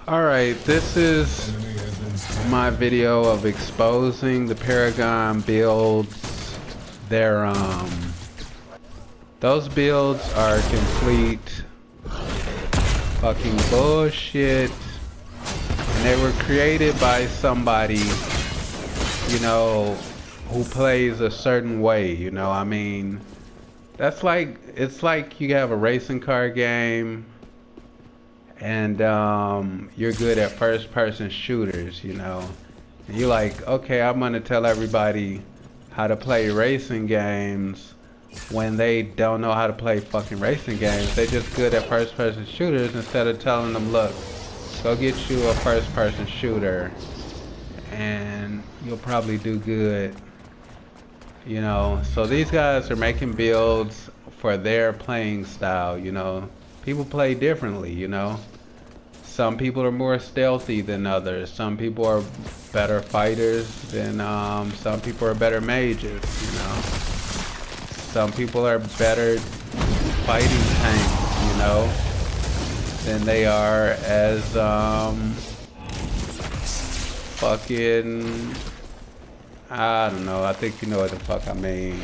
Alright, this is my video of exposing the Paragon builds. Those builds are complete fucking bullshit. And they were created by somebody, who plays a certain way, I mean, it's like you have a racing car game and you're good at first person shooters, and you're like, okay, I'm gonna tell everybody how to play racing games when they don't know how to play fucking racing games. They just good at first person shooters instead of telling them, look, go get you a first person shooter and you'll probably do good. So these guys are making builds for their playing style. People play differently. Some people are more stealthy than others. Some people are better fighters than some people are better mages. Some people are better fighting tanks, than they are as fucking, I don't know, I think you know what the fuck I mean.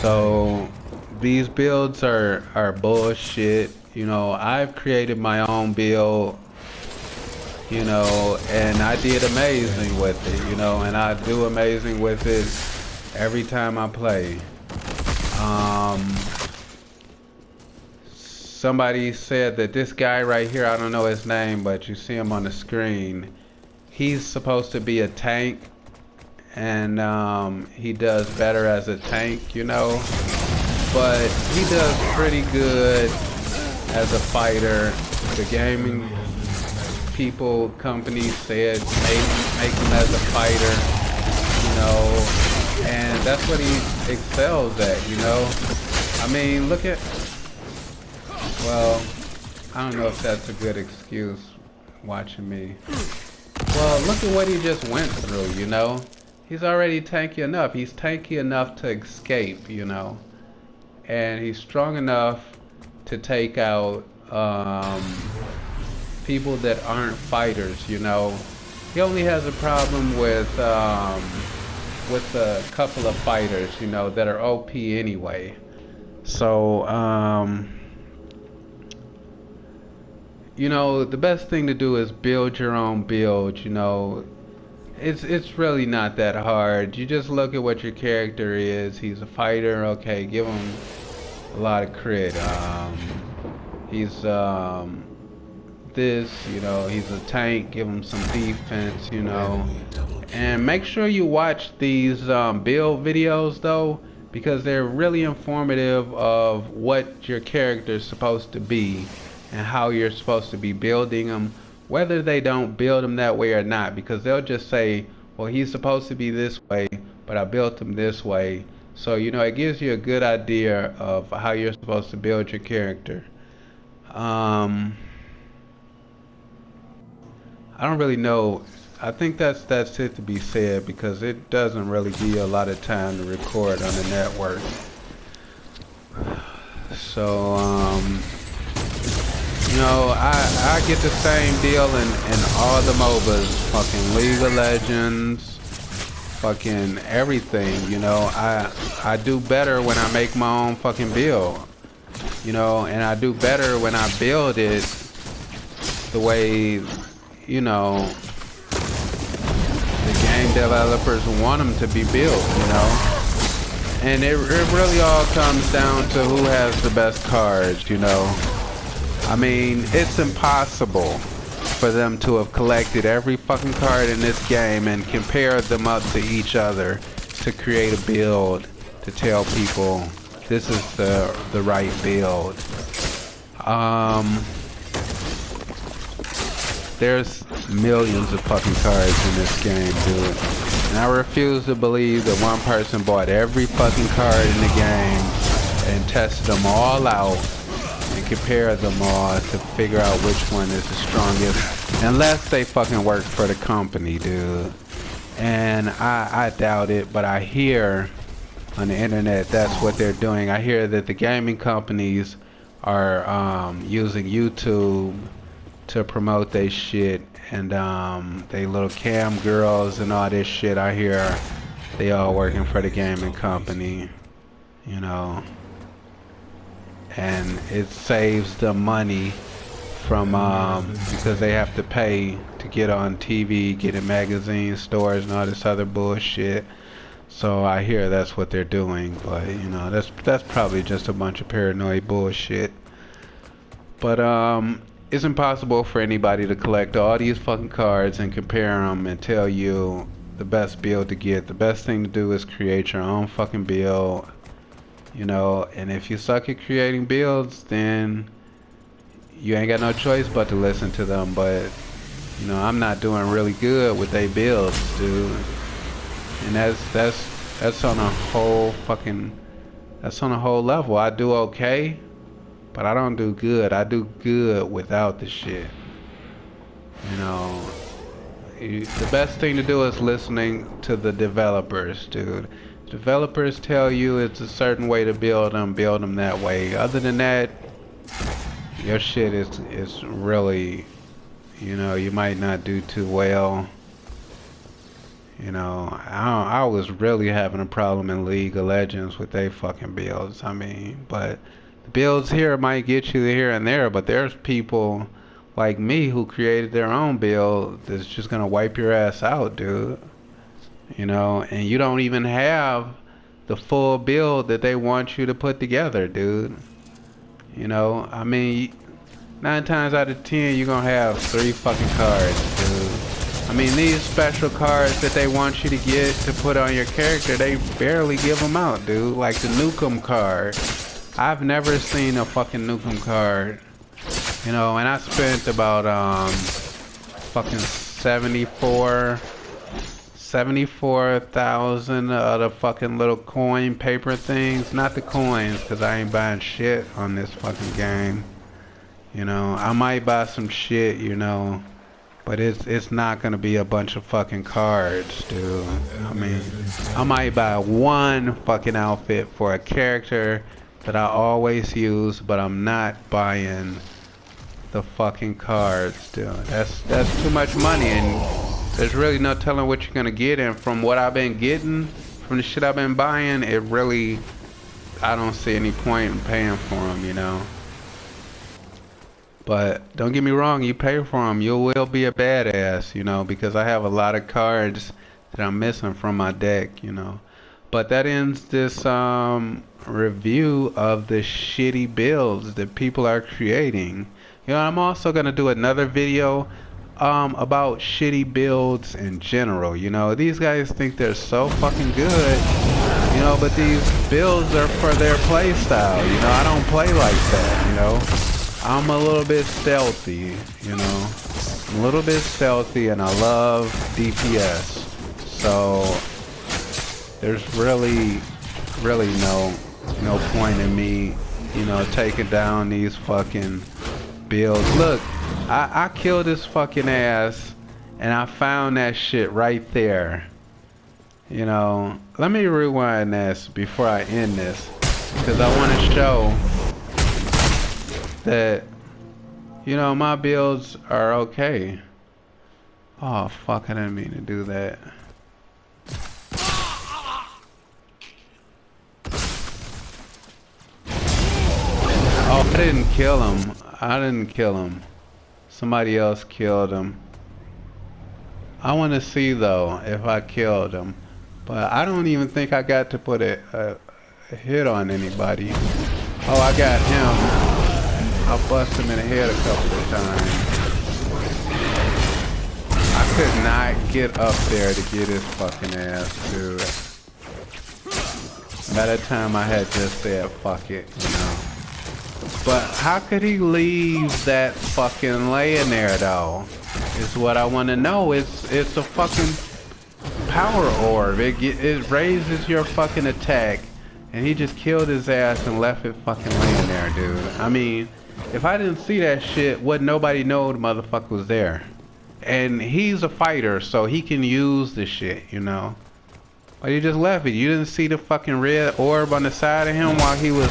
So these builds are bullshit. I've created my own build, and I did amazing with it, and I do amazing with it every time I play. Somebody said that this guy right here, I don't know his name, but you see him on the screen, he's supposed to be a tank, and he does better as a tank, but he does pretty good as a fighter. The gaming companies said make him as a fighter, and that's what he excels at, I mean, look at, well, I don't know if that's a good excuse watching me. Well, look at what he just went through, He's already tanky enough. He's tanky enough to escape, and he's strong enough to take out people that aren't fighters, He only has a problem with a couple of fighters, that are OP anyway. So, the best thing to do is build your own build, It's really not that hard. You just look at what your character is. He's a fighter, okay, give him a lot of crit. He's this, he's a tank, give him some defense, And make sure you watch these build videos though, because they're really informative of what your character is supposed to be and how you're supposed to be building them, whether they don't build them that way or not, because they'll just say, well, he's supposed to be this way, but I built him this way. So, it gives you a good idea of how you're supposed to build your character. I don't really know. I think that's it to be said, because it doesn't really give you a lot of time to record on the network. So, I get the same deal in all the MOBAs, fucking League of Legends, fucking everything, I do better when I make my own fucking build, and I do better when I build it the way, the game developers want them to be built, and it really all comes down to who has the best cards, I mean, it's impossible for them to have collected every fucking card in this game and compared them up to each other to create a build to tell people this is the right build. There's millions of fucking cards in this game, dude. And I refuse to believe that one person bought every fucking card in the game and tested them all out and compare them all to figure out which one is the strongest, unless they fucking work for the company, dude. And I doubt it, but I hear on the internet that's what they're doing. I hear that the gaming companies are using YouTube to promote they shit, and they little cam girls and all this shit. I hear they all working for the gaming company, you know, and it saves them money from because they have to pay to get on TV, get in magazine stores and all this other bullshit. So I hear that's what they're doing, but you know, that's probably just a bunch of paranoid bullshit. But it's impossible for anybody to collect all these fucking cards and compare them and tell you the best build to get. The best thing to do is create your own fucking build, you know, and if you suck at creating builds, then you ain't got no choice but to listen to them. But you know, I'm not doing really good with they builds, dude. And that's on a whole fucking, that's on a whole level. I do okay, but I don't do good. I do good without the shit. You know, the best thing to do is listening to the developers, dude. Developers tell you it's a certain way to build them that way. Other than that, your shit is really, you know, you might not do too well. You know, I was really having a problem in League of Legends with they fucking builds. I mean, but the builds here might get you here and there, but there's people like me who created their own build that's just gonna wipe your ass out, dude. You know, and you don't even have the full build that they want you to put together, dude. You know, I mean, 9 times out of 10 you're gonna have 3 fucking cards, dude. I mean, these special cards that they want you to get to put on your character, they barely give them out, dude. Like the Nukem card. I've never seen a fucking Nukem card. You know, and I spent about fucking 74,000 of the fucking little coin paper things. Not the coins, because I ain't buying shit on this fucking game. You know, I might buy some shit, you know, but it's not gonna be a bunch of fucking cards, dude. I mean, I might buy one fucking outfit for a character that I always use, but I'm not buying the fucking cards, dude. That's too much money, and there's really no telling what you're gonna get. And from what I've been getting, from the shit I've been buying, it really, I don't see any point in paying for them, you know. But don't get me wrong, you pay for them, you will be a badass, you know, because I have a lot of cards that I'm missing from my deck, you know. But that ends this review of the shitty builds that people are creating. You know, I'm also gonna do another video about shitty builds in general. You know, these guys think they're so fucking good, you know, but these builds are for their play style. You know, I don't play like that, you know. I'm a little bit stealthy, you know. I'm a little bit stealthy, and I love DPS. So there's really no point in me, you know, taking down these fucking builds. Look, I killed this fucking ass, and I found that shit right there. You know, let me rewind this before I end this, because I want to show that, you know, my builds are okay. Oh fuck, I didn't mean to do that. Oh, I didn't kill him. I didn't kill him. Somebody else killed him. I want to see though if I killed him, but I don't even think I got to put a hit on anybody. Oh, I got him. I bust him in the head a couple of times. I could not get up there to get his fucking ass, dude. By that time I had just said fuck it, you know. But how could he leave that fucking laying there though? Is what I want to know. It's a fucking power orb. It raises your fucking attack, and he just killed his ass and left it fucking laying there, dude. I mean, if I didn't see that shit, wouldn't nobody know the motherfucker was there? And he's a fighter, so he can use the shit, you know. But he just left it. You didn't see the fucking red orb on the side of him while he was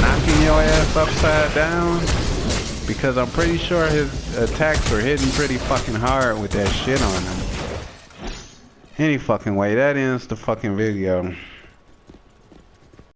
knocking your ass upside down? Because I'm pretty sure his attacks were hitting pretty fucking hard with that shit on him. Any fucking way, that ends the fucking video.